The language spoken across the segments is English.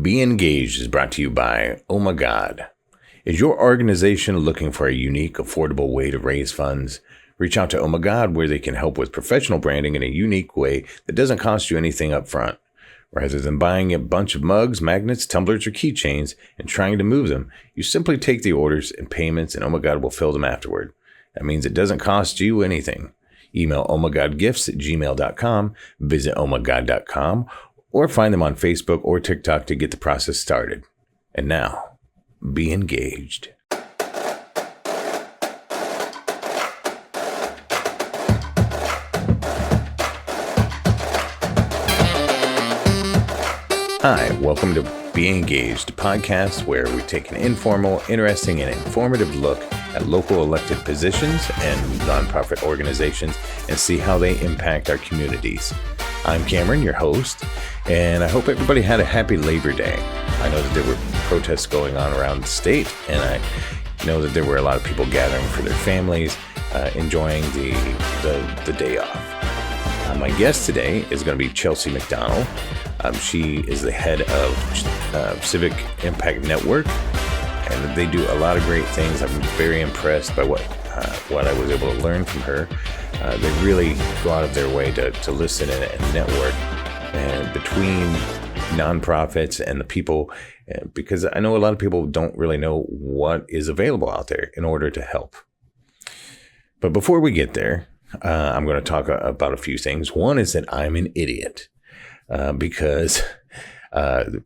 Be Engaged is brought to you by Oh My God. Is your organization looking for a unique, affordable way to raise funds? Reach out to Oh My God, where they can help with professional branding in a unique way that doesn't cost you anything up front. Rather than buying a bunch of mugs, magnets, tumblers, or keychains and trying to move them, you simply take the orders and payments and Oh My God will fill them afterward. That means it doesn't cost you anything. Email ohmygodgifts@gmail.com, visit ohmygod.com, or find them on Facebook or TikTok to get the process started. And now, be engaged. Hi, welcome to Be Engaged, a podcast where we take an informal, interesting, and informative look at local elected positions and nonprofit organizations and see how they impact our communities. I'm Cameron, your host, and I hope everybody had a happy Labor Day. I know that there were protests going on around the state, and I know that there were a lot of people gathering for their families, enjoying the day off. My guest today is going to be Chelsea McDonnel. She is the head of Civic Impact Network, and they do a lot of great things. I'm very impressed by what I was able to learn from her. They really go out of their way to listen and network and between nonprofits and the people, because I know a lot of people don't really know what is available out there in order to help. But before we get there, I'm going to talk about a few things. One is that I'm an idiot because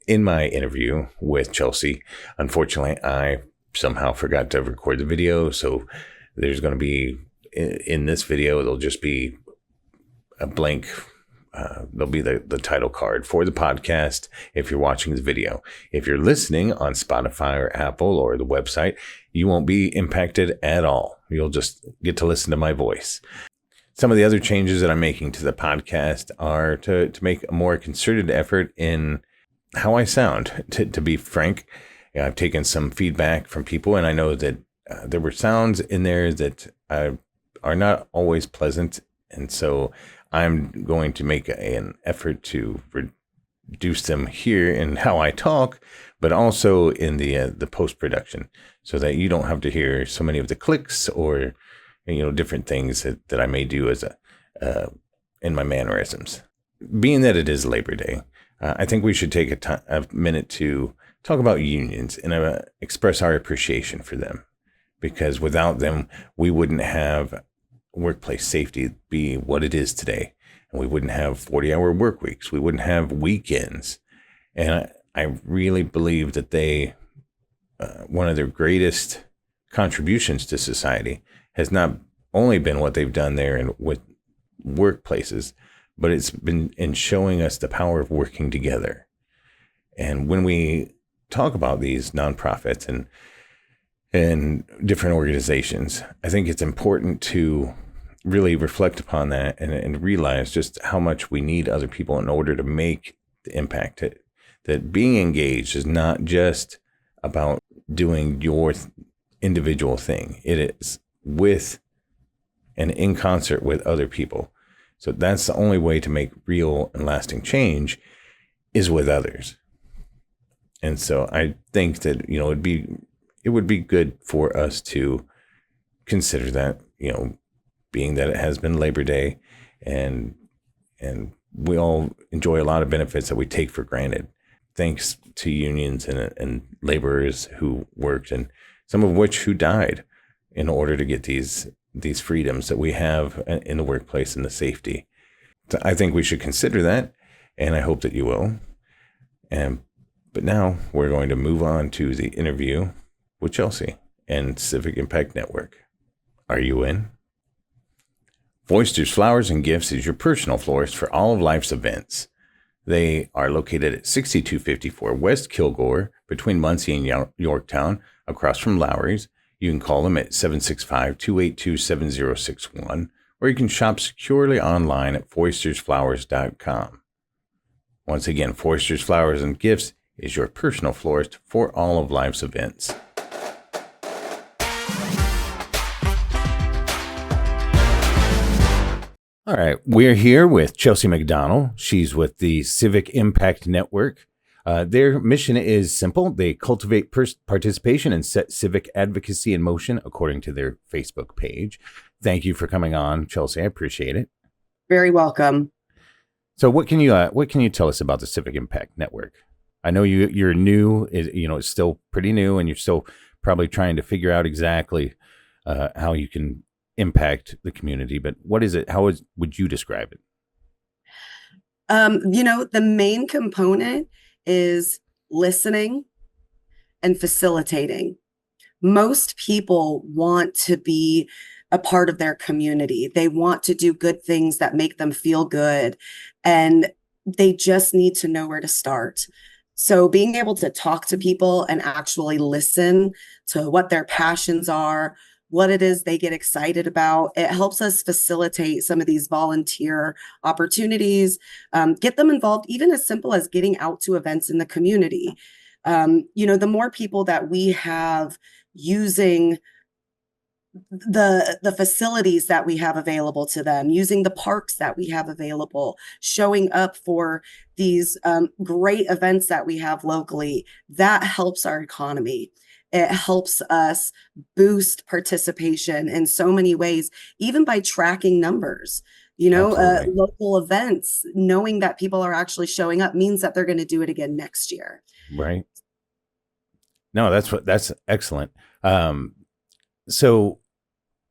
in my interview with Chelsea, unfortunately, I somehow forgot to record the video. So there's going to be, in this video, there'll just be a blank. There'll be the title card for the podcast if you're watching this video. If you're listening on Spotify or Apple or the website, you won't be impacted at all. You'll just get to listen to my voice. Some of the other changes that I'm making to the podcast are to make a more concerted effort in how I sound. To be frank, I've taken some feedback from people, and I know that there were sounds in there that are not always pleasant. And so I'm going to make an effort to reduce them here in how I talk, but also in the post-production, so that you don't have to hear so many of the clicks or different things that I may do as in my mannerisms. Being that it is Labor Day, I think we should take a minute to talk about unions and express our appreciation for them, because without them, we wouldn't have workplace safety be what it is today, and we wouldn't have 40-hour work weeks. We wouldn't have weekends, and I really believe that they, one of their greatest contributions to society has not only been what they've done there with workplaces, but it's been in showing us the power of working together. And when we talk about these nonprofits and different organizations, I think it's important to really reflect upon that and realize just how much we need other people in order to make the impact. That being engaged is not just about doing your individual thing. It is with and in concert with other people. So that's the only way to make real and lasting change, is with others. And so I think that, it would be good for us to consider that, being that it has been Labor Day and we all enjoy a lot of benefits that we take for granted, thanks to unions and laborers who worked, and some of which who died in order to get these freedoms that we have in the workplace and the safety. So I think we should consider that, and I hope that you will. But now we're going to move on to the interview with Chelsea and Civic Impact Network. Are you in? Foister's Flowers and Gifts is your personal florist for all of life's events. They are located at 6254 West Kilgore, between Muncie and Yorktown, across from Lowry's. You can call them at 765-282-7061, or you can shop securely online at foistersflowers.com. Once again, Foister's Flowers and Gifts is your personal florist for all of life's events. All right, we're here with Chelsea McDonnel. She's with the Civic Impact Network. Their mission is simple. They cultivate participation and set civic advocacy in motion, according to their Facebook page. Thank you for coming on, Chelsea. I appreciate it. Very welcome. So what can you tell us about the Civic Impact Network? I know you're new, it's still pretty new, and you're still probably trying to figure out exactly how you can impact the community. But what is it? Would you describe it? The main component is listening and facilitating. Most people want to be a part of their community. They want to do good things that make them feel good, and they just need to know where to start. So being able to talk to people and actually listen to what their passions are, what it is they get excited about, it helps us facilitate some of these volunteer opportunities, get them involved, even as simple as getting out to events in the community. The more people that we have using the facilities that we have available to them, using the parks that we have available, showing up for these great events that we have locally, that helps our economy. It helps us boost participation in so many ways, even by tracking numbers. Local events, knowing that people are actually showing up means that they're going to do it again next year. Right. No, that's excellent. So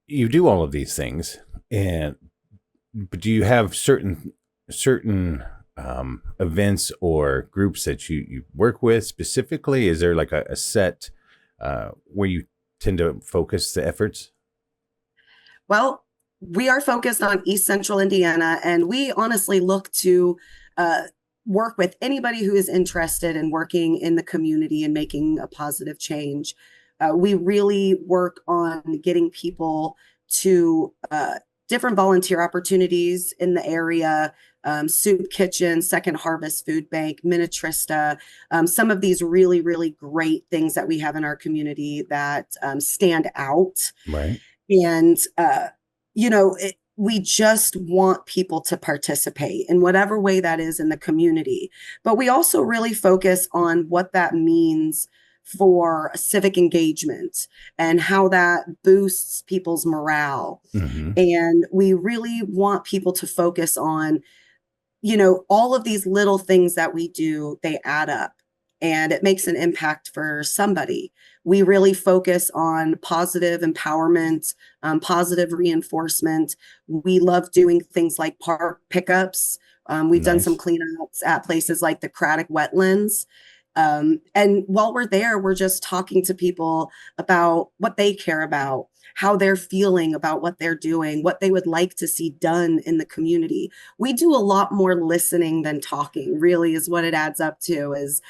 you do all of these things, but do you have certain events or groups that you work with specifically? Is there like a set where you tend to focus the efforts? Well, we are focused on East Central Indiana, and we honestly look to work with anybody who is interested in working in the community and making a positive change. We really work on getting people to different volunteer opportunities in the area, Soup Kitchen, Second Harvest Food Bank, Minitrista, some of these really, really great things that we have in our community that stand out. Right. And, we just want people to participate in whatever way that is in the community. But we also really focus on what that means for civic engagement and how that boosts people's morale. Mm-hmm. And we really want people to focus on, all of these little things that we do, they add up and it makes an impact for somebody. We really focus on positive empowerment, positive reinforcement. We love doing things like park pickups. We've done some cleanups at places like the Craddock Wetlands. And while we're there, we're just talking to people about what they care about, how they're feeling about what they're doing, what they would like to see done in the community. We do a lot more listening than talking, really, is what it adds up to. Is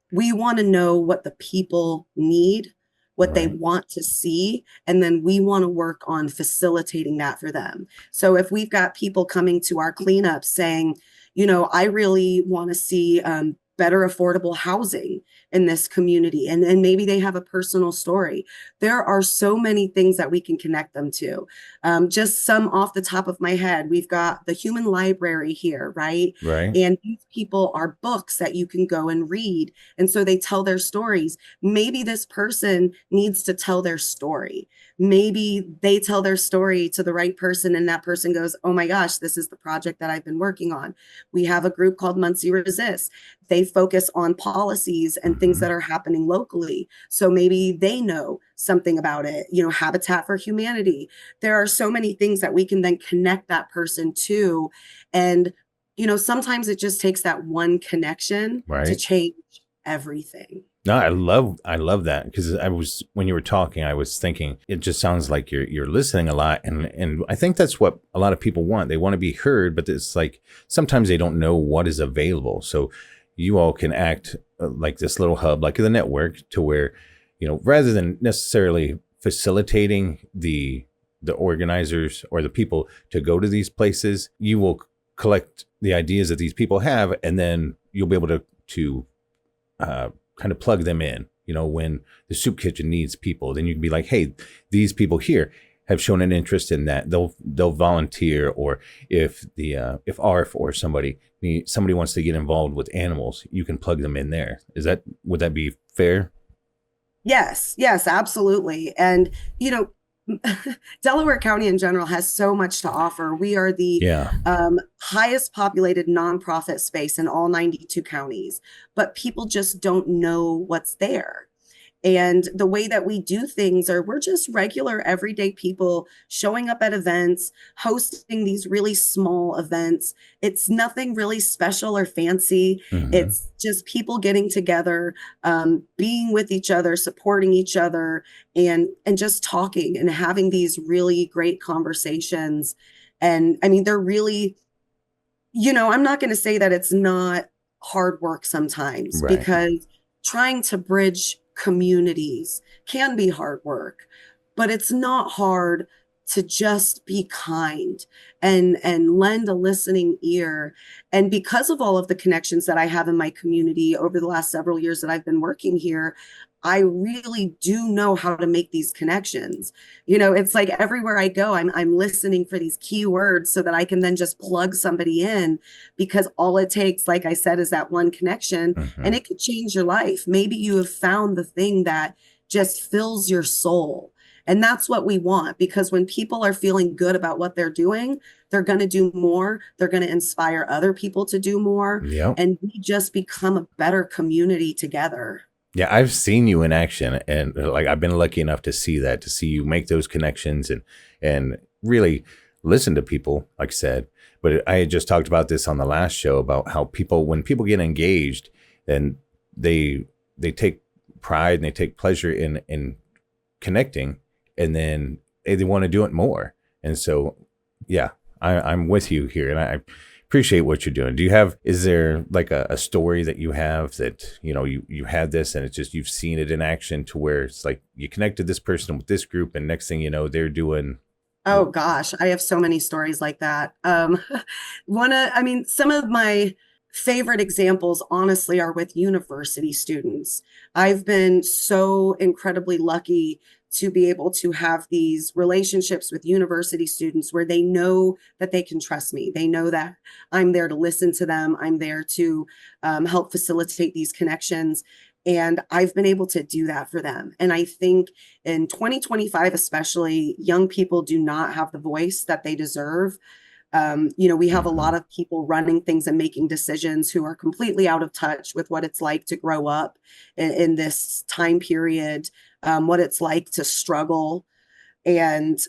we want to know what the people need, what they want to see, and then we want to work on facilitating that for them. So if we've got people coming to our cleanups saying, I really want to see better affordable housing in this community, and maybe they have a personal story, there are so many things that we can connect them to. Just some off the top of my head, we've got the human library here, right? And these people are books that you can go and read, and so they tell their stories. Maybe this person needs to tell their story. Maybe they tell their story to the right person and that person goes, oh my gosh, this is the project that I've been working on. We have a group called Muncie Resist. They focus on policies and things that are happening locally. So maybe they know something about it, Habitat for Humanity. There are so many things that we can then connect that person to. And, sometimes it just takes that one connection to change everything. No, I love that, because when you were talking, I was thinking it just sounds like you're listening a lot, and I think that's what a lot of people want. They want to be heard, but it's like sometimes they don't know what is available. So you all can act like this little hub, like the network, to where, rather than necessarily facilitating the organizers or the people to go to these places, you will collect the ideas that these people have, and then you'll be able to kind of plug them in. When the soup kitchen needs people, then you can be like, hey, these people here, have shown an interest in that, they'll volunteer. Or if ARF or somebody wants to get involved with animals, you can plug them in there. Would that be fair? Yes, absolutely. And, you know, Delaware County in general has so much to offer. We are the Yeah. highest populated nonprofit space in all 92 counties, but people just don't know what's there. And the way that we do things are we're just regular everyday people showing up at events, hosting these really small events. It's nothing really special or fancy. Hmm. It's just people getting together, being with each other, supporting each other, and just talking and having these really great conversations. And I mean, they're really, I'm not going to say that it's not hard work sometimes, Right. because trying to bridge communities can be hard work, but it's not hard to just be kind and lend a listening ear. And because of all of the connections that I have in my community over the last several years that I've been working here, I really do know how to make these connections. It's like everywhere I go, I'm listening for these keywords so that I can then just plug somebody in, because all it takes, like I said, is that one connection, Hmm. and it could change your life. Maybe you have found the thing that just fills your soul. And that's what we want, because when people are feeling good about what they're doing, they're going to do more. They're going to inspire other people to do more. Yep. And we just become a better community together. Yeah, I've seen you in action, and like I've been lucky enough to see you make those connections and really listen to people, like I said. But I had just talked about this on the last show about how when people get engaged, then they take pride and they take pleasure in connecting, and then they want to do it more. And so, yeah, I'm with you here, and I appreciate what you're doing. Is there like a story that you have that, you had this and it's just, you've seen it in action to where it's like you connected this person with this group and next thing you know, they're doing. Oh gosh, I have so many stories like that. Some of my favorite examples, honestly, are with university students. I've been so incredibly lucky to be able to have these relationships with university students where they know that they can trust me. They know that I'm there to listen to them. I'm there to help facilitate these connections. And I've been able to do that for them. And I think in 2025, especially, young people do not have the voice that they deserve. We have a Mhm. lot of people running things and making decisions who are completely out of touch with what it's like to grow up in this time period, what it's like to struggle. And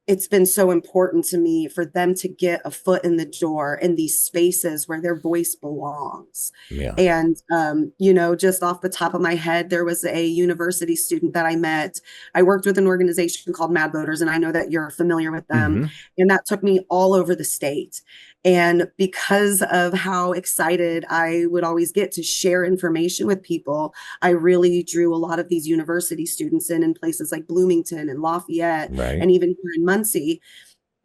it's been so important to me for them to get a foot in the door in these spaces where their voice belongs. Yeah. And, just off the top of my head, there was a university student that I met. I worked with an organization called Mad Voters, and I know that you're familiar with them. Hmm. And that took me all over the state. And because of how excited I would always get to share information with people, I really drew a lot of these university students in places like Bloomington and Lafayette, Right. and even here in Muncie.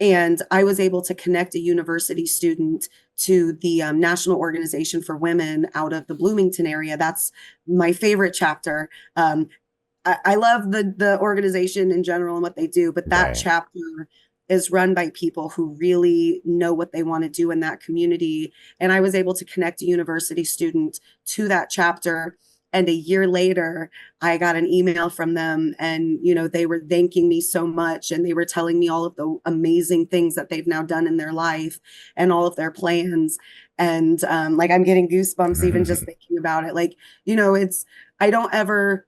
And I was able to connect a university student to the National Organization for Women out of the Bloomington area. That's my favorite chapter. I love the organization in general and what they do, but that Right. chapter is run by people who really know what they want to do in that community. And I was able to connect a university student to that chapter. And a year later, I got an email from them, and they were thanking me so much, and they were telling me all of the amazing things that they've now done in their life and all of their plans. And like, I'm getting goosebumps even just thinking about it. Like, it's I don't ever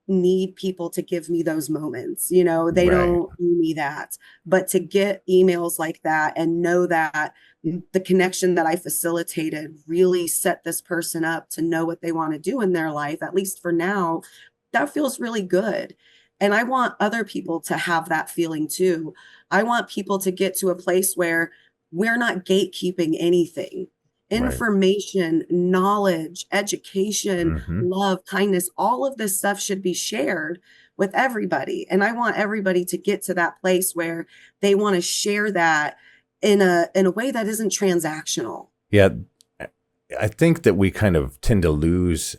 need people to give me those moments. They Right. don't do me that. But to get emails like that and know that the connection that I facilitated really set this person up to know what they want to do in their life, at least for now, that feels really good. And I want other people to have that feeling too. I want people to get to a place where we're not gatekeeping anything. Right. Information, knowledge, education, Hmm. love, kindness, all of this stuff should be shared with everybody. And I want everybody to get to that place where they want to share that in a way that isn't transactional. Yeah. I think that we kind of tend to lose,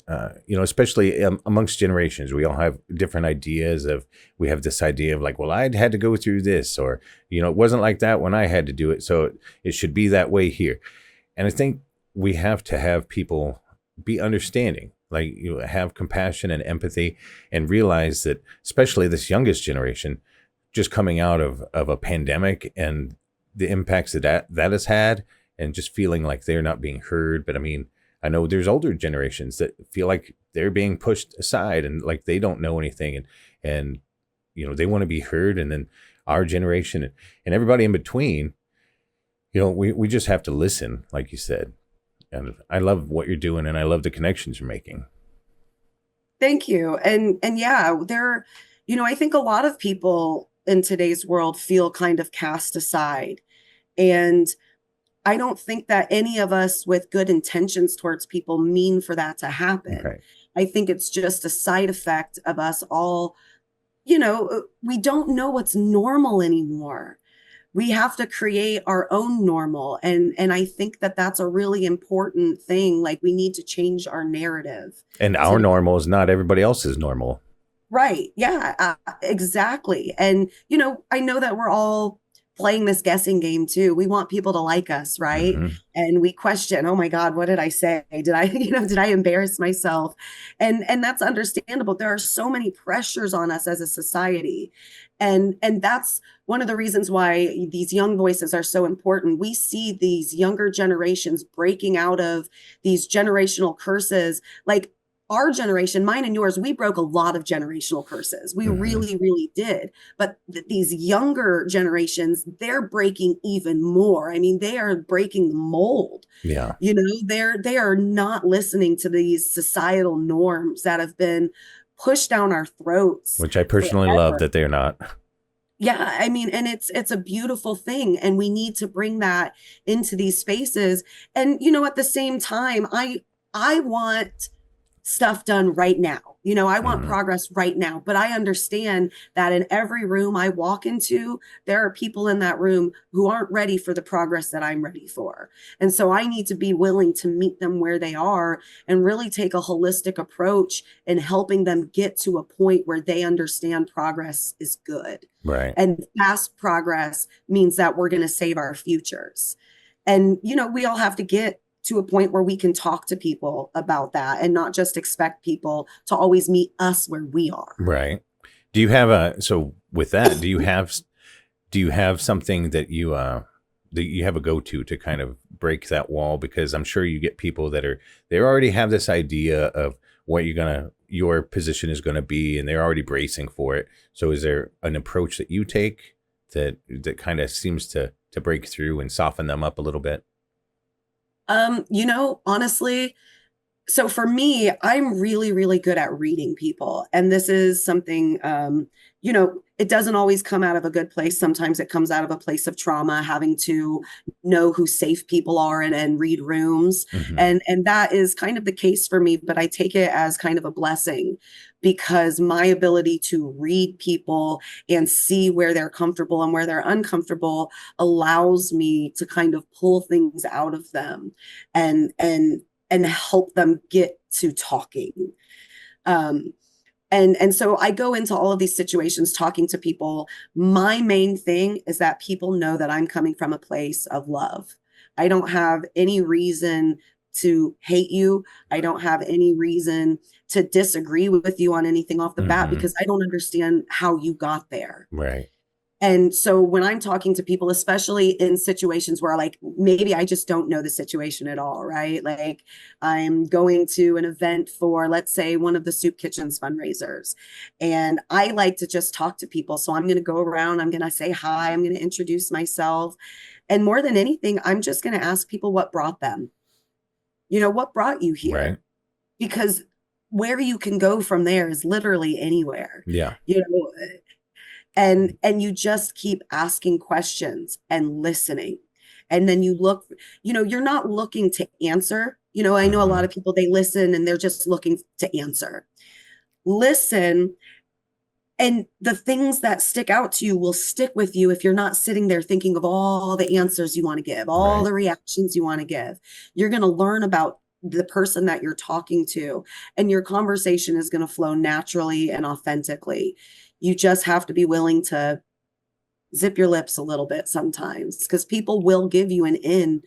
especially amongst generations. We all have different ideas of, we have this idea of like, well, I'd had to go through this, or, it wasn't like that when I had to do it. So it should be that way here. And I think we have to have people be understanding, like, have compassion and empathy, and realize that, especially this youngest generation, just coming out of a pandemic and the impacts that has had, and just feeling like they're not being heard. But I mean, I know there's older generations that feel like they're being pushed aside and like they don't know anything, and they want to be heard. And then our generation and everybody in between, we just have to listen, like you said. And I love what you're doing, and I love the connections you're making. Thank you. And yeah, I think a lot of people in today's world feel kind of cast aside. And I don't think that any of us with good intentions towards people mean for that to happen. Okay. I think it's just a side effect of us all, we don't know what's normal anymore. We have to create our own normal. And I think that that's a really important thing. Like, we need to change our narrative. And our normal is not everybody else's normal. Right. Yeah, exactly. And, I know that we're all playing this guessing game too. We want people to like us, right? Mm-hmm. And we question, oh my God, what did I say? Did I embarrass myself? And that's understandable. There are so many pressures on us as a society. And that's one of the reasons why these young voices are so important. We see these younger generations breaking out of these generational curses. Like, our generation, mine and yours, we broke a lot of generational curses. We really, really did. But these younger generations, they're breaking even more. I mean, they are breaking the mold. Yeah. They are not listening to these societal norms that have been pushed down our throats. Which I personally love that they're not. Yeah, I mean, and it's a beautiful thing, and we need to bring that into these spaces. And at the same time, I want stuff done right now. I want progress right now, but I understand that in every room I walk into, there are people in that room who aren't ready for the progress that I'm ready for. And so I need to be willing to meet them where they are and really take a holistic approach in helping them get to a point where they understand progress is good. Right. And fast progress means that we're going to save our futures. And, we all have to get to a point where we can talk to people about that and not just expect people to always meet us where we are. Right. Do you have so with that, do you have something that you have a go-to to kind of break that wall? Because I'm sure you get people that they already have this idea of what your position is going to be, and they're already bracing for it. So is there an approach that you take that kind of seems to break through and soften them up a little bit? Honestly, so for me, I'm really, really good at reading people. And this is something, it doesn't always come out of a good place. Sometimes it comes out of a place of trauma, having to know who safe people are and read rooms. Mm-hmm. And that is kind of the case for me, but I take it as kind of a blessing, because my ability to read people and see where they're comfortable and where they're uncomfortable allows me to kind of pull things out of them and help them get to talking. And so I go into all of these situations talking to people. My main thing is that people know that I'm coming from a place of love. I don't have any reason to hate you. I don't have any reason to disagree with you on anything off the bat, because I don't understand how you got there. Right. And so when I'm talking to people, especially in situations where like maybe I just don't know the situation at all, right? Like I'm going to an event for, let's say, one of the soup kitchens fundraisers, and I like to just talk to people. So I'm going to go around, I'm going to say hi, I'm going to introduce myself. And more than anything, I'm just going to ask people what brought them. What brought you here? Right. Because where you can go from there is literally anywhere. Yeah. And you just keep asking questions and listening. And then you look, you're not looking to answer. I know a lot of people, they listen and they're just looking to answer. Listen And the things that stick out to you will stick with you if you're not sitting there thinking of all the answers you want to give, all Right. the reactions you want to give. You're going to learn about the person that you're talking to, and your conversation is going to flow naturally and authentically. You just have to be willing to zip your lips a little bit sometimes, because people will give you an in.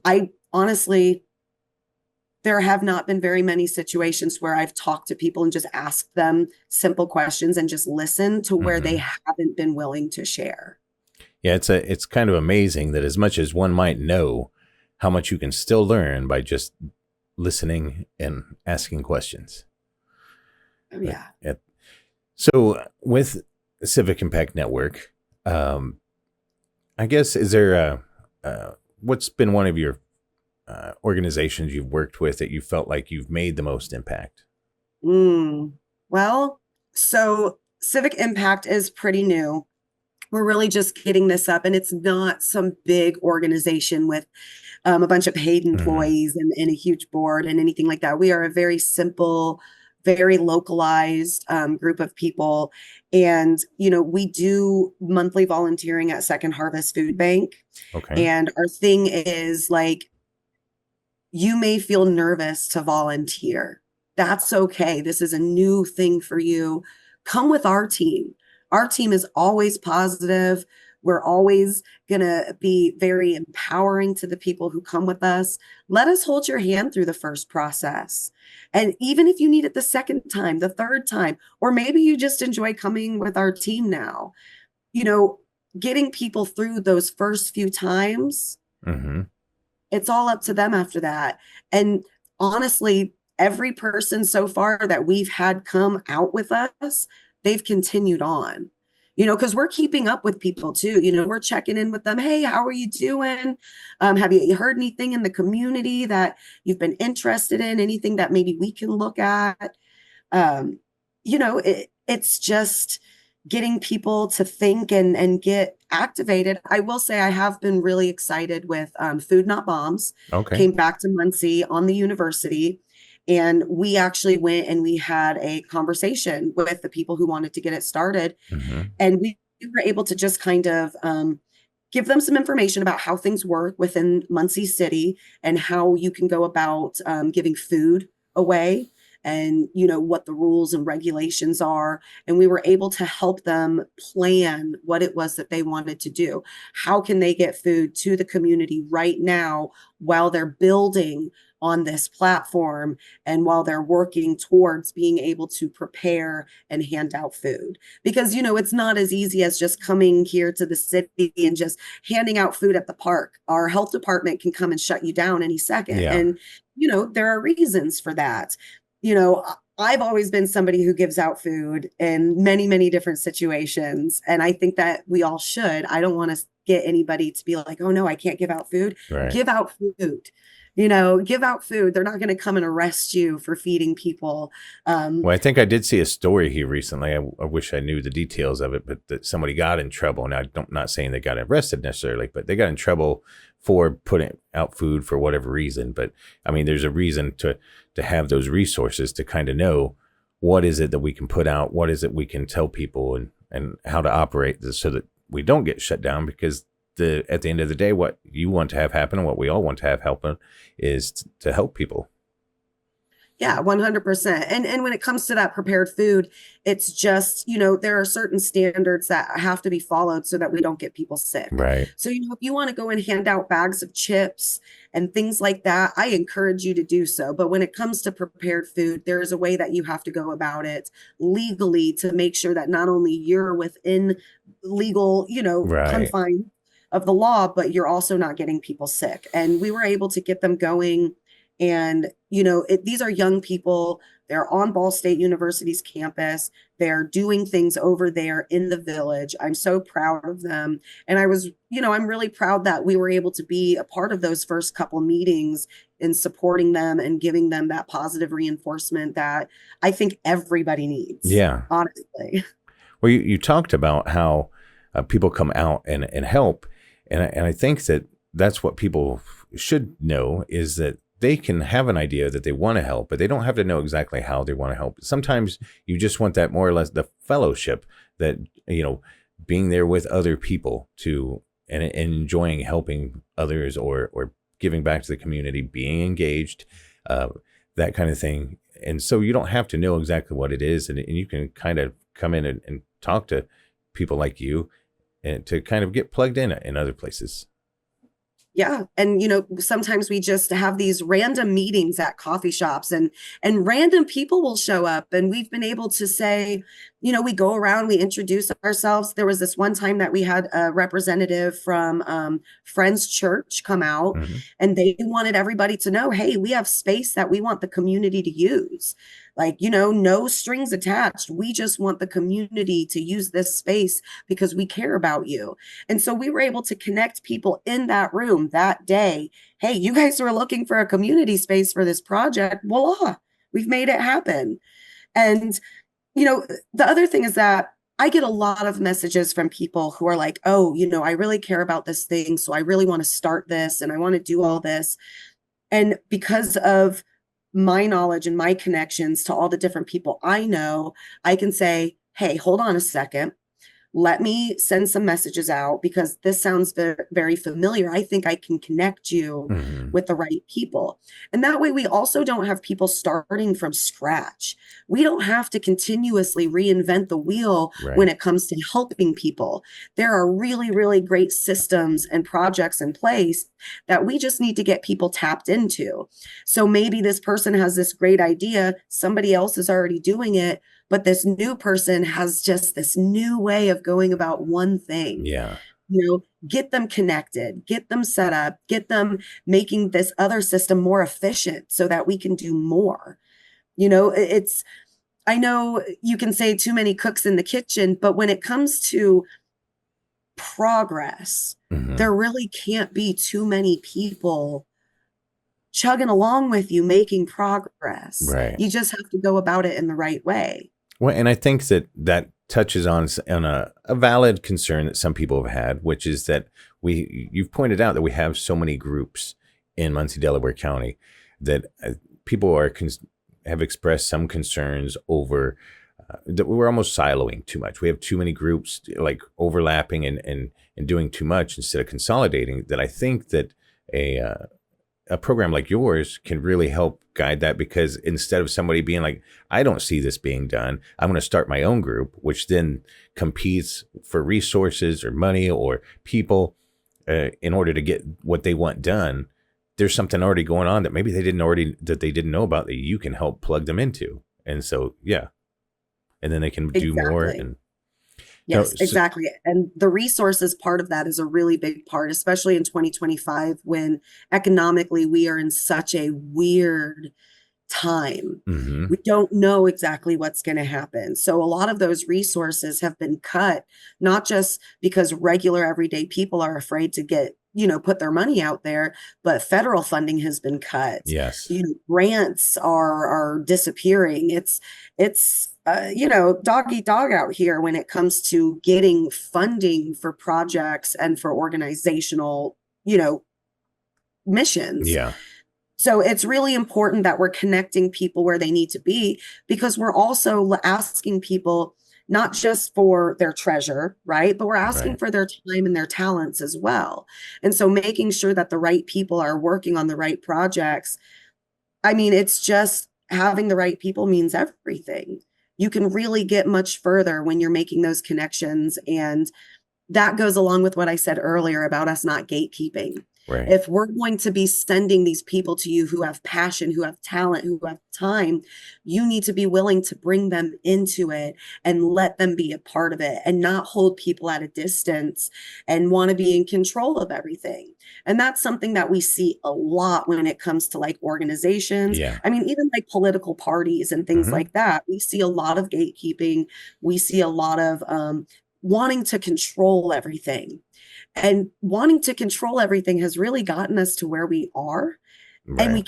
I honestly, there have not been very many situations where I've talked to people and just asked them simple questions and just listened to where they Hmm. haven't been willing to share. Yeah, it's kind of amazing that as much as one might know, how much you can still learn by just listening and asking questions. Oh, But yeah. so with Civic Impact Network, um, I guess is there what's been one of your organizations you've worked with that you felt like you've made the most impact? Well, so Civic Impact is pretty new. We're really just getting this up, and it's not some big organization with a bunch of paid Hmm. employees and a huge board and anything like that. We are a very simple, very localized group of people. And, we do monthly volunteering at Second Harvest Food Bank. Okay. And our thing is like, you may feel nervous to volunteer. That's okay. This is a new thing for you. Come with our team. Our team is always positive. We're always going to be very empowering to the people who come with us. Let us hold your hand through the first process. And even if you need it the second time, the third time, or maybe you just enjoy coming with our team now, you know, getting people through those first few times, Hmm. it's all up to them after that. And honestly, every person so far that we've had come out with us, they've continued on. Because we're keeping up with people too. We're checking in with them. Hey, how are you doing? Have you heard anything in the community that you've been interested in? Anything that maybe we can look at? um, it's just getting people to think and get activated. I will say I have been really excited with Food Not Bombs. Okay. Came back to Muncie on the university, and we actually went and we had a conversation with the people who wanted to get it started, Hmm. and we were able to just kind of give them some information about how things work within Muncie City and how you can go about giving food away, and what the rules and regulations are. And we were able to help them plan what it was that they wanted to do. How can they get food to the community right now while they're building on this platform, and while they're working towards being able to prepare and hand out food? Because it's not as easy as just coming here to the city and just handing out food at the park. Our health department can come and shut you down any second. Yeah. And, there are reasons for that. I've always been somebody who gives out food in many, many different situations. And I think that we all should. I don't want to get anybody to be like, oh no, I can't give out food. Right. Give out food. Give out food. They're not going to come and arrest you for feeding people. Well, I think I did see a story here recently. I wish I knew the details of it, but that somebody got in trouble. Now, I'm not saying they got arrested necessarily, but they got in trouble for putting out food for whatever reason. But I mean, there's a reason to have those resources to kind of know what is it that we can put out, what is it we can tell people, and how to operate this so that we don't get shut down. Because at the end of the day, what you want to have happen and what we all want to have happen is to help people. Yeah, 100%. And when it comes to that prepared food, it's just, there are certain standards that have to be followed so that we don't get people sick. Right. So, if you want to go and hand out bags of chips and things like that, I encourage you to do so. But when it comes to prepared food, there is a way that you have to go about it legally to make sure that not only you're within legal, Right. confines of the law, but you're also not getting people sick. And we were able to get them going. And, these are young people. They're on Ball State University's campus. They're doing things over there in the village. I'm so proud of them. And I'm really proud that we were able to be a part of those first couple meetings in supporting them and giving them that positive reinforcement that I think everybody needs, Yeah. honestly. Well, you talked about how people come out and help. And I think that that's what people should know is that they can have an idea that they want to help, but they don't have to know exactly how they want to help. Sometimes you just want that, more or less, the fellowship that, being there with other people and enjoying helping others, or giving back to the community, being engaged, that kind of thing. And so you don't have to know exactly what it is. And you can kind of come in and talk to people like you, and to kind of get plugged in other places. Yeah. And, sometimes we just have these random meetings at coffee shops, and random people will show up, and we've been able to say, we go around, we introduce ourselves. There was this one time that we had a representative from Friends Church come out, and they wanted everybody to know, hey, we have space that we want the community to use. Like, no strings attached. We just want the community to use this space because we care about you. And so we were able to connect people in that room that day. Hey, you guys were looking for a community space for this project. Voila, we've made it happen. And, the other thing is that I get a lot of messages from people who are like, oh, I really care about this thing, so I really want to start this and I want to do all this. And because of my knowledge and my connections to all the different people I know, I can say, hey, hold on a second. Let me send some messages out because this sounds very, very familiar. I think I can connect you with the right people. And that way we also don't have people starting from scratch. We don't have to continuously reinvent the wheel when it comes to helping people. There are really, really great systems and projects in place that we just need to get people tapped into. So maybe this person has this great idea, somebody else is already doing it, but this new person has just this new way of going about one thing. Yeah. Get them connected, get them set up, get them making this other system more efficient so that we can do more. I know you can say too many cooks in the kitchen, but when it comes to progress, there really can't be too many people chugging along with you making progress. Right. You just have to go about it in the right way. Well, and I think that touches on a valid concern that some people have had, which is that you've pointed out that we have so many groups in Muncie, Delaware County, that people have expressed some concerns over that we're almost siloing too much. We have too many groups, like overlapping and doing too much instead of consolidating. That I think that a program like yours can really help guide that, because instead of somebody being like, I don't see this being done, I'm going to start my own group, which then competes for resources or money or people in order to get what they want done. There's something already going on that maybe they didn't know about, that you can help plug them into. And so, yeah. And then they can do more. And yes, exactly. And the resources part of that is a really big part, especially in 2025, when economically we are in such a weird time. We don't know exactly what's going to happen. So a lot of those resources have been cut, not just because regular everyday people are afraid to put their money out there, but federal funding has been cut. Yes. Grants are disappearing. It's dog eat dog out here when it comes to getting funding for projects and for organizational, missions. Yeah. So it's really important that we're connecting people where they need to be, because we're also asking people not just for their treasure, right? But we're asking for their time and their talents as well. And so making sure that the right people are working on the right projects. I mean, it's just having the right people means everything. You can really get much further when you're making those connections. And that goes along with what I said earlier about us not gatekeeping. Right. If we're going to be sending these people to you who have passion, who have talent, who have time, you need to be willing to bring them into it and let them be a part of it, and not hold people at a distance and want to be in control of everything. And that's something that we see a lot when it comes to like organizations. Yeah. I mean, even like political parties and things like that, we see a lot of gatekeeping. We see a lot of wanting to control everything. And wanting to control everything has really gotten us to where we are. Right. And we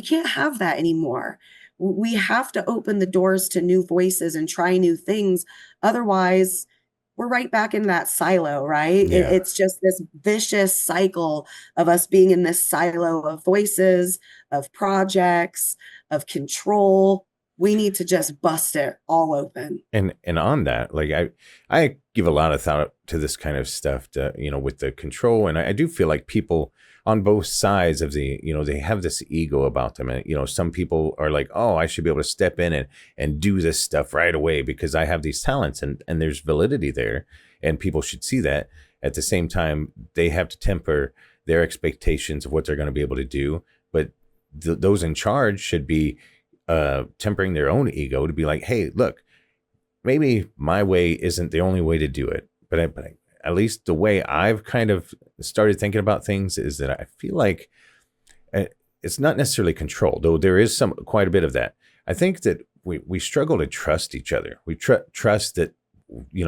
can't have that anymore. We have to open the doors to new voices and try new things. Otherwise, we're right back in that silo, right? Yeah. It's just this vicious cycle of us being in this silo of voices, of projects, of control. We need to just bust it all open. And on that, like I give a lot of thought to this kind of stuff to, with the control. And I do feel like people on both sides of the, they have this ego about them. And, some people are like, oh, I should be able to step in and do this stuff right away because I have these talents, and there's validity there, and people should see that. At the same time, they have to temper their expectations of what they're going to be able to do. But those in charge should be tempering their own ego to be like, hey, look, maybe my way isn't the only way to do it, but at least the way I've kind of started thinking about things is that I feel like it's not necessarily control, though there is quite a bit of that. I think that we struggle to trust each other. We trust that,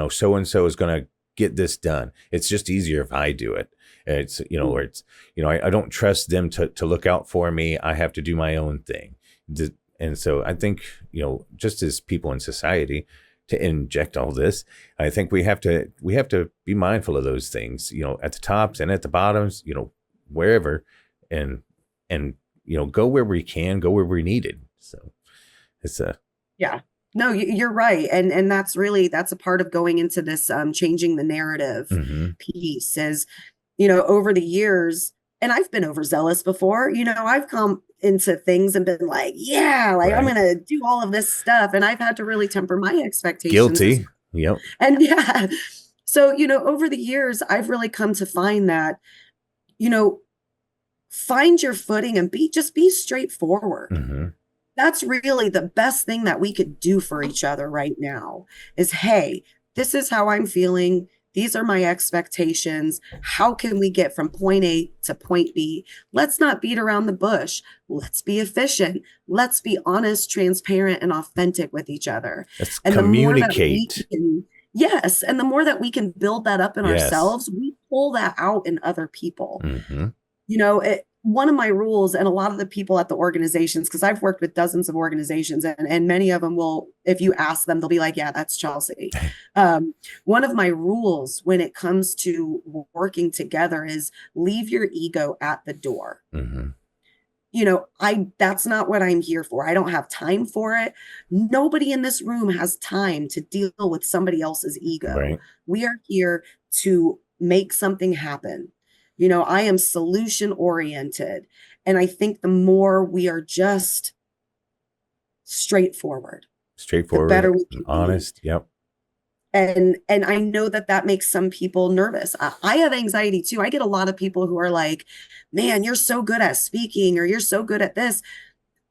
so-and-so is going to get this done. It's just easier if I do it. It's, or it's, I don't trust them to look out for me. I have to do my own thing. And so I think, just as people in society, to inject all this, I think we have to be mindful of those things, at the tops and at the bottoms, wherever, and go where we can, go where we're needed. So it's yeah. No, you're right. And that's a part of going into this changing the narrative piece is, over the years, and I've been overzealous before, I've come into things and been like, yeah, like I'm going to do all of this stuff. And I've had to really temper my expectations. Guilty. Yep. And yeah. So, over the years, I've really come to find that, find your footing and be straightforward. That's really the best thing that we could do for each other right now is, hey, this is how I'm feeling. These are my expectations. How can we get from point A to point B? Let's not beat around the bush. Let's be efficient. Let's be honest, transparent, and authentic with each other. Let's and communicate. Yes. And the more that we can build that up in ourselves, we pull that out in other people. One of my rules, and a lot of the people at the organizations, because I've worked with dozens of organizations, and many of them will, if you ask them, they'll be like, yeah, that's Chelsea. One of my rules when it comes to working together is leave your ego at the door. That's not what I'm here for. I don't have time for it. Nobody in this room has time to deal with somebody else's ego. Right. We are here to make something happen. I am solution oriented. And I think the more we are just straightforward, the better we can honest. be. Yep. And I know that makes some people nervous. I have anxiety too. I get a lot of people who are like, man, you're so good at speaking, or you're so good at this.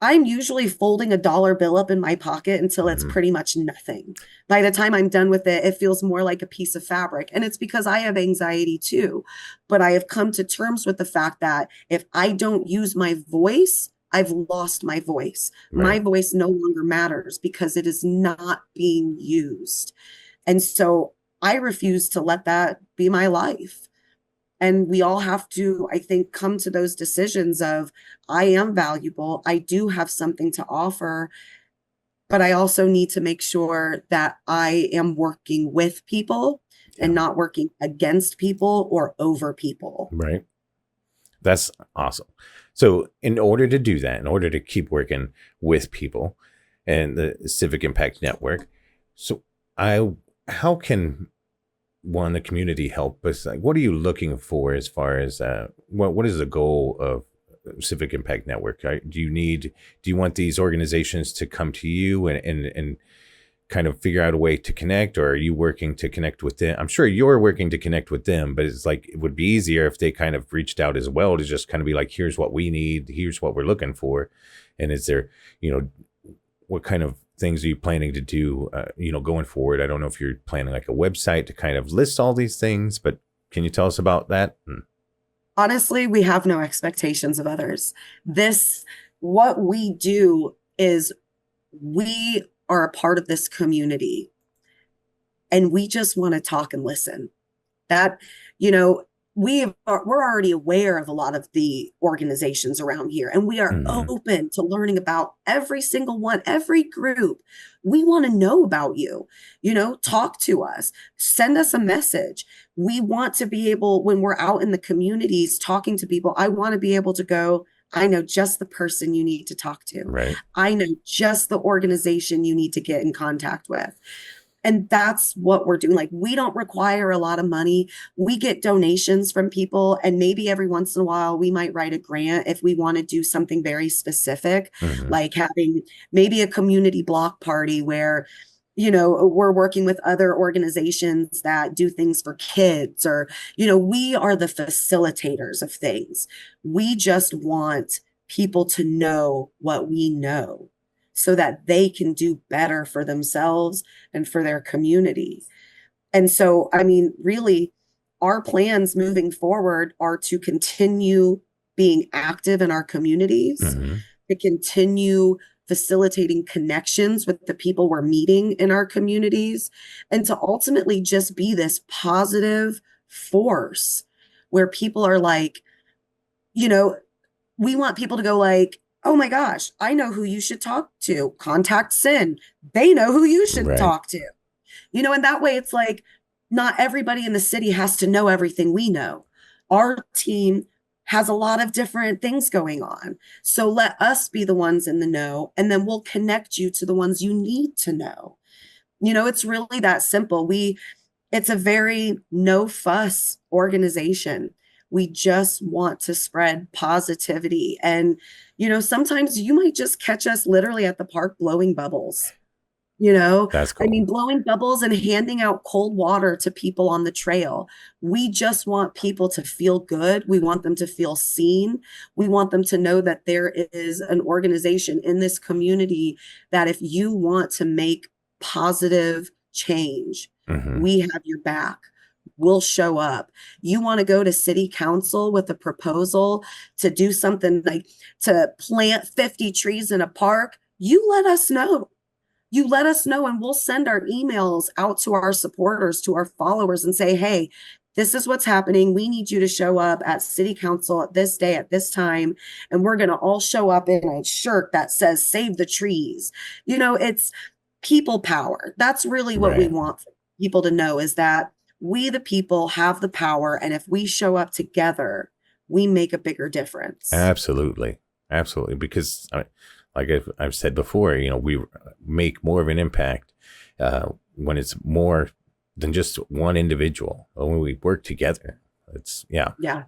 I'm usually folding a dollar bill up in my pocket until it's pretty much nothing. By the time I'm done with it, it feels more like a piece of fabric. And it's because I have anxiety too. But I have come to terms with the fact that if I don't use my voice, I've lost my voice. My voice no longer matters because it is not being used. And so I refuse to let that be my life. And we all have to, I think, come to those decisions of, I am valuable. I do have something to offer, but I also need to make sure that I am working with people and not working against people or over people. Right. That's awesome. So in order to do that, in order to keep working with people and the Civic Impact Network, so how can the community help us? Like, what are you looking for as far as what is the goal of Civic Impact Network? Do you want these organizations to come to you and kind of figure out a way to connect, or are you working to connect with them? I'm sure you're working to connect with them, but it's like, it would be easier if they kind of reached out as well to just kind of be like, here's what we need, here's what we're looking for. And is there, what kind of things are you planning to do, going forward? I don't know if you're planning like a website to kind of list all these things, but can you tell us about that? Honestly, we have no expectations of others. What we do is we are a part of this community, and we just want to talk and listen. That, we're already aware of a lot of the organizations around here, and we are Hmm. open to learning about every single one, every group. We want to know about you. Talk to us, send us a message. We want to be able, when we're out in the communities talking to people, I want to be able to go, I know just the person you need to talk to. Right. I know just the organization you need to get in contact with. And that's what we're doing. Like, we don't require a lot of money. We get donations from people, and maybe every once in a while we might write a grant if we want to do something very specific, Hmm. like having maybe a community block party where we're working with other organizations that do things for kids, or we are the facilitators of things. We just want people to know what we know so that they can do better for themselves and for their community. And so, I mean, really, our plans moving forward are to continue being active in our communities, Hmm. to continue facilitating connections with the people we're meeting in our communities, and to ultimately just be this positive force where people are like, you know, we want people to go like, oh my gosh, I know who you should talk to. Contact Sin. They know who you should Right. talk to. And that way it's like, not everybody in the city has to know everything we know. Our team has a lot of different things going on. So let us be the ones in the know, and then we'll connect you to the ones you need to know. It's really that simple. It's a very no fuss organization. We just want to spread positivity. And, sometimes you might just catch us literally at the park blowing bubbles. That's I mean, cool. blowing bubbles and handing out cold water to people on the trail. We just want people to feel good. We want them to feel seen. We want them to know that there is an organization in this community that if you want to make positive change, Hmm. we have your back. We'll show up. You want to go to city council with a proposal to do something like to plant 50 trees in a park? You let us know. You let us know, and we'll send our emails out to our supporters, to our followers, and say, hey, this is what's happening. We need you to show up at city council at this day, at this time. And we're going to all show up in a shirt that says save the trees. It's people power. That's really what we Right. want people to know, is that we, the people, have the power. And if we show up together, we make a bigger difference. Absolutely. Absolutely. Because like I've said before, we make more of an impact when it's more than just one individual. When we work together, yeah. Yeah.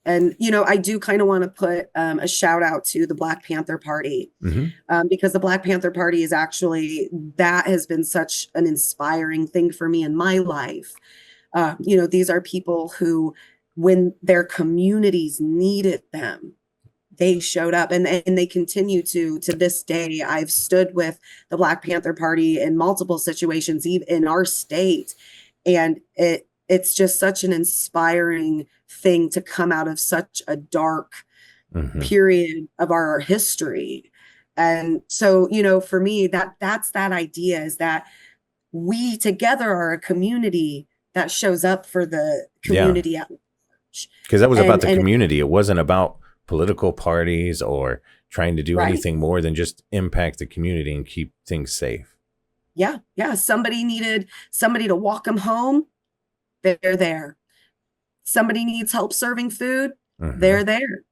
And, I do kind of want to put a shout out to the Black Panther Party, Hmm. because the Black Panther Party is actually, that has been such an inspiring thing for me in my life. These are people who, when their communities needed them, they showed up, and they continue to this day. I've stood with the Black Panther Party in multiple situations, even in our state. And it's just such an inspiring thing to come out of such a dark Hmm. period of our history. And so, for me, that's that idea, is that we together are a community that shows up for the Yeah. community at large. Because that was about the And community. It wasn't about political parties or trying to do right. anything more than just impact the community and keep things safe. Yeah. Yeah. Somebody needed somebody to walk them home. They're there. Somebody needs help serving food. Hmm. They're there.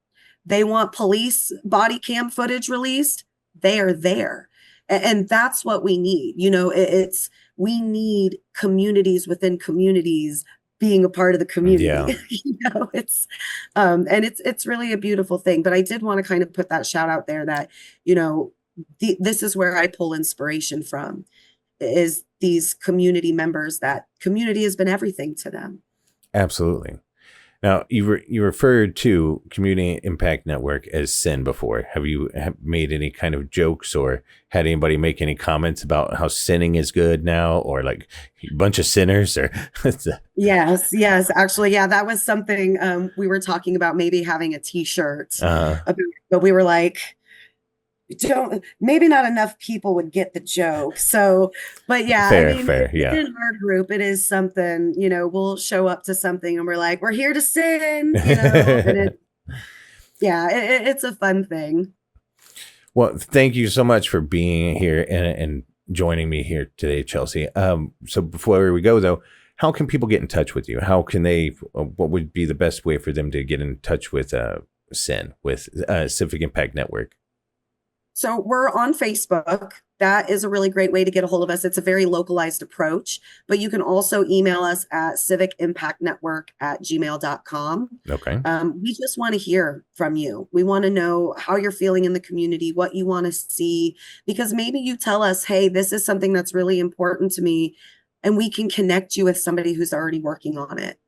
They want police body cam footage released. They are there. And that's what we need. We need communities within communities being a part of the community. Yeah. It's really a beautiful thing. But I did want to kind of put that shout out there that, this is where I pull inspiration from, is these community members. That community has been everything to them. Absolutely. Now, you referred to Community Impact Network as sin before. Have you made any kind of jokes or had anybody make any comments about how sinning is good now, or like a bunch of sinners? Or Yes, actually, yeah, that was something we were talking about, maybe having a t-shirt uh, about, but we were like, don't, maybe not enough people would get the joke. So, but yeah, Fair. Yeah. in our group, it is something, we'll show up to something and we're like, we're here to sin, and it's a fun thing. Well, thank you so much for being here and joining me here today, Chelsea. So before we go, though, how can people get in touch with you? How can what would be the best way for them to get in touch with SIN, with Civic Impact Network? So we're on Facebook. That is a really great way to get a hold of us. It's a very localized approach, but you can also email us at civicimpactnetwork@gmail.com. Okay. We just want to hear from you. We want to know how you're feeling in the community, what you want to see, because maybe you tell us, hey, this is something that's really important to me, and we can connect you with somebody who's already working on it.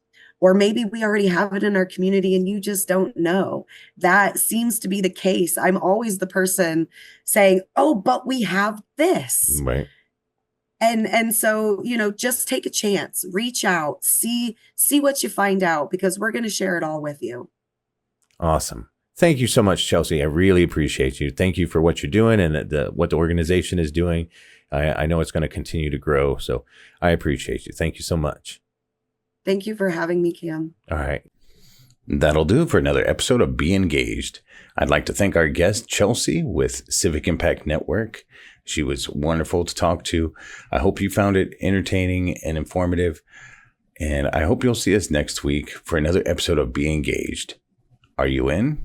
Or maybe we already have it in our community and you just don't know. That seems to be the case. I'm always the person saying, oh, but we have this. Right. And so, just take a chance, reach out, see what you find out, because we're going to share it all with you. Awesome. Thank you so much, Chelsea. I really appreciate you. Thank you for what you're doing and what the organization is doing. I know it's going to continue to grow. So I appreciate you. Thank you so much. Thank you for having me, Cam. All right. That'll do for another episode of Be Engaged. I'd like to thank our guest, Chelsea, with Civic Impact Network. She was wonderful to talk to. I hope you found it entertaining and informative. And I hope you'll see us next week for another episode of Be Engaged. Are you in?